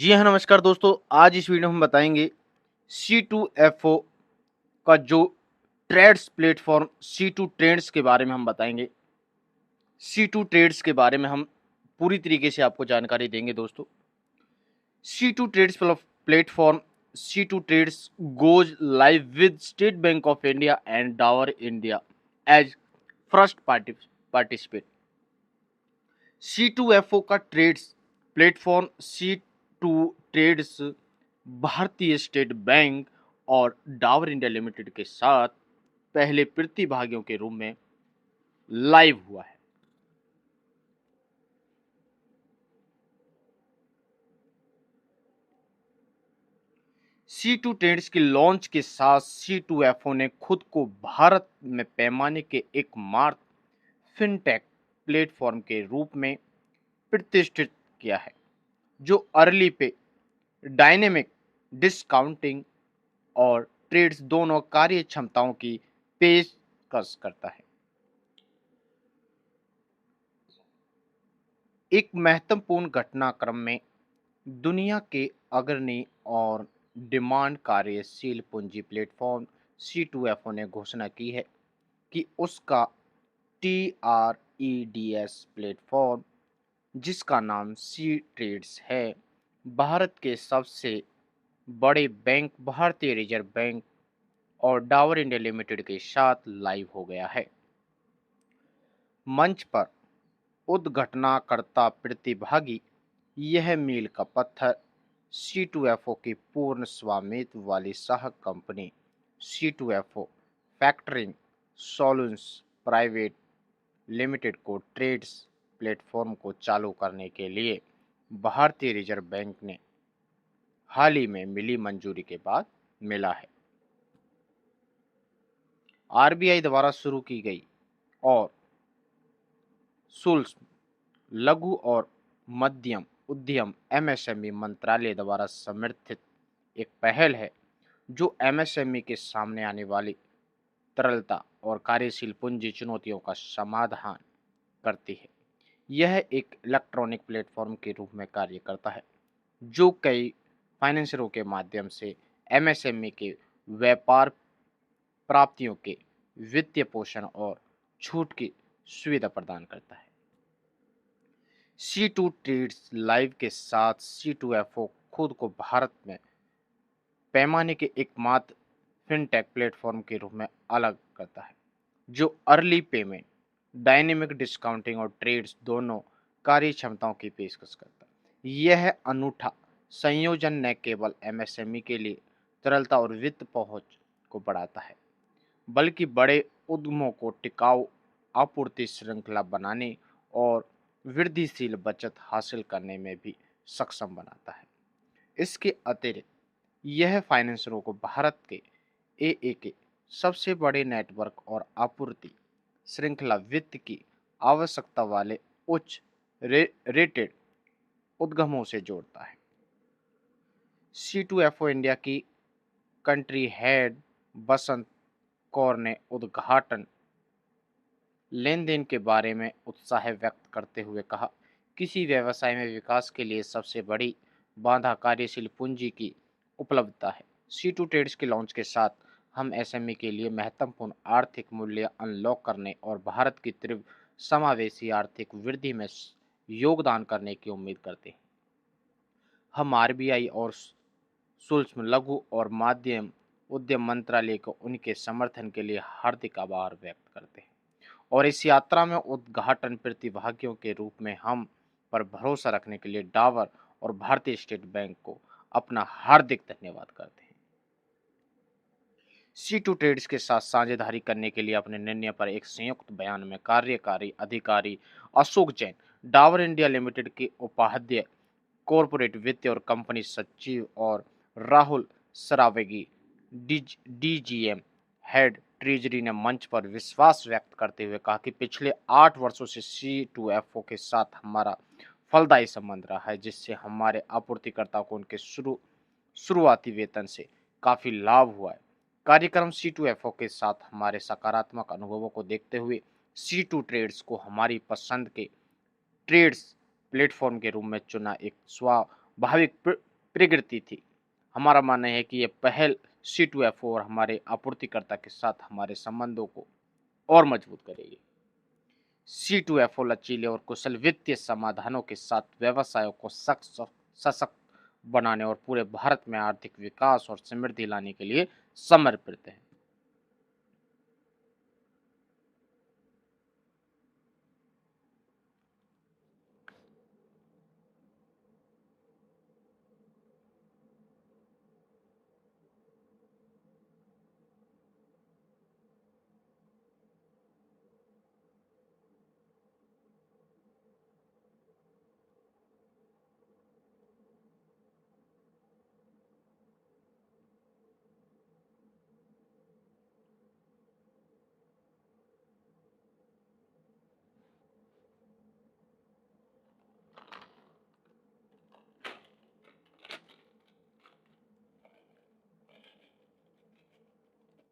जी हाँ, नमस्कार दोस्तों। आज इस वीडियो में हम बताएँगे C2FO का जो ट्रेड्स प्लेटफ़ॉर्म C2 ट्रेड्स के बारे में हम बताएँगे। C2 ट्रेड्स के बारे में हम पूरी तरीके से आपको जानकारी देंगे दोस्तों। C2 trades platform C2 trades goes live with State Bank of India and Dower India as first participant। C2FO का ट्रेड्स प्लेटफ़ॉर्म C2 ट्रेड्स भारतीय स्टेट बैंक और डाबर इंडिया लिमिटेड के साथ पहले प्रतिभागियों के रूप में लाइव हुआ है। C2 ट्रेड्स के लॉन्च के साथ C2FO ने खुद को भारत में पैमाने के एकमात्र फिनटेक प्लेटफॉर्म के रूप में प्रतिष्ठित किया है, जो अर्ली पे, डायनेमिक डिस्काउंटिंग और ट्रेड्स दोनों कार्य क्षमताओं की पेशकश करता है। एक महत्वपूर्ण घटनाक्रम में दुनिया के अग्रणी और डिमांड कार्यशील पूंजी प्लेटफॉर्म C2FO ने घोषणा की है कि उसका TREDS प्लेटफॉर्म, जिसका नाम सी ट्रेड्स है, भारत के सबसे बड़े बैंक भारतीय रिजर्व बैंक और डाबर इंडिया लिमिटेड के साथ लाइव हो गया है। मंच पर उद्घटनाकर्ता प्रतिभागी यह मील का पत्थर C2FO की पूर्ण स्वामित्व वाली सह company C2FO factoring solutions private limited को ट्रेड्स प्लेटफॉर्म को चालू करने के लिए भारतीय रिजर्व बैंक ने हाल ही में मिली मंजूरी के बाद मिला है। RBI द्वारा शुरू की गई और सूक्ष्म, लघु और मध्यम उद्यम MSME मंत्रालय द्वारा समर्थित एक पहल है, जो MSME के सामने आने वाली तरलता और कार्यशील पूंजी चुनौतियों का समाधान करती है। यह एक इलेक्ट्रॉनिक प्लेटफॉर्म के रूप में कार्य करता है, जो कई फाइनेंसरों के माध्यम से MSME के व्यापार प्राप्तियों के वित्तीय पोषण और छूट की सुविधा प्रदान करता है। C2 ट्रेड्स लाइव के साथ C2FO खुद को भारत में पैमाने के एकमात्र फिनटेक प्लेटफॉर्म के रूप में अलग करता है, जो अर्ली पेमेंट, डायनेमिक डिस्काउंटिंग और ट्रेड्स दोनों कार्य क्षमताओं की पेशकश करता है। यह अनूठा संयोजन न केवल MSME के लिए तरलता और वित्त पहुंच को बढ़ाता है, बल्कि बड़े उद्यमों को टिकाऊ आपूर्ति श्रृंखला बनाने और वृद्धिशील बचत हासिल करने में भी सक्षम बनाता है। इसके अतिरिक्त यह फाइनेंसरों को भारत के AAK सबसे बड़े नेटवर्क और आपूर्ति श्रृंखला वित्त की आवश्यकता वाले उच्च रेटेड उद्यमों से जोड़ता है। C2FO इंडिया की कंट्री हेड बसंत कौर ने उद्घाटन लेनदेन के बारे में उत्साह व्यक्त करते हुए कहा, किसी व्यवसाय में विकास के लिए सबसे बड़ी बाधा कार्यशील पूंजी की उपलब्धता है। C2 ट्रेड्स के लॉन्च के साथ हम SME के लिए महत्वपूर्ण आर्थिक मूल्य अनलॉक करने और भारत की तीव्र समावेशी आर्थिक वृद्धि में योगदान करने की उम्मीद करते हैं। हम RBI और सूक्ष्म, लघु और मध्यम उद्यम मंत्रालय को उनके समर्थन के लिए हार्दिक आभार व्यक्त करते हैं और इस यात्रा में उद्घाटन प्रतिभागियों के रूप में हम पर भरोसा रखने के लिए डाबर और भारतीय स्टेट बैंक को अपना हार्दिक धन्यवाद करते हैं। C2 ट्रेड्स के साथ साझेदारी करने के लिए अपने निर्णय पर एक संयुक्त बयान में कार्यकारी अधिकारी अशोक जैन, डाबर इंडिया लिमिटेड के उपाध्यक्ष, कॉर्पोरेट वित्त और कंपनी सचिव, और राहुल सरावेगी, DGM हेड ट्रेजरी, ने मंच पर विश्वास व्यक्त करते हुए कहा कि पिछले 8 वर्षों से C2FO के साथ हमारा फलदायी संबंध रहा है, जिससे हमारे आपूर्तिकर्ताओं को उनके शुरुआती वेतन से काफी लाभ हुआ है। कार्यक्रम C2FO के साथ हमारे सकारात्मक अनुभवों को देखते हुए C2 ट्रेड्स को हमारी पसंद के ट्रेड्स प्लेटफॉर्म के रूप में चुना एक स्वाभाविक प्रकृति थी। हमारा मानना है कि ये पहल C2FO और हमारे आपूर्तिकर्ता के साथ हमारे संबंधों को और मजबूत करेगी। C2FO लचीले और कुशल वित्तीय समाधानों के साथ व्यवसायों को सशक्त बनाने और पूरे भारत में आर्थिक विकास और समृद्धि लाने के लिए समर्पित है।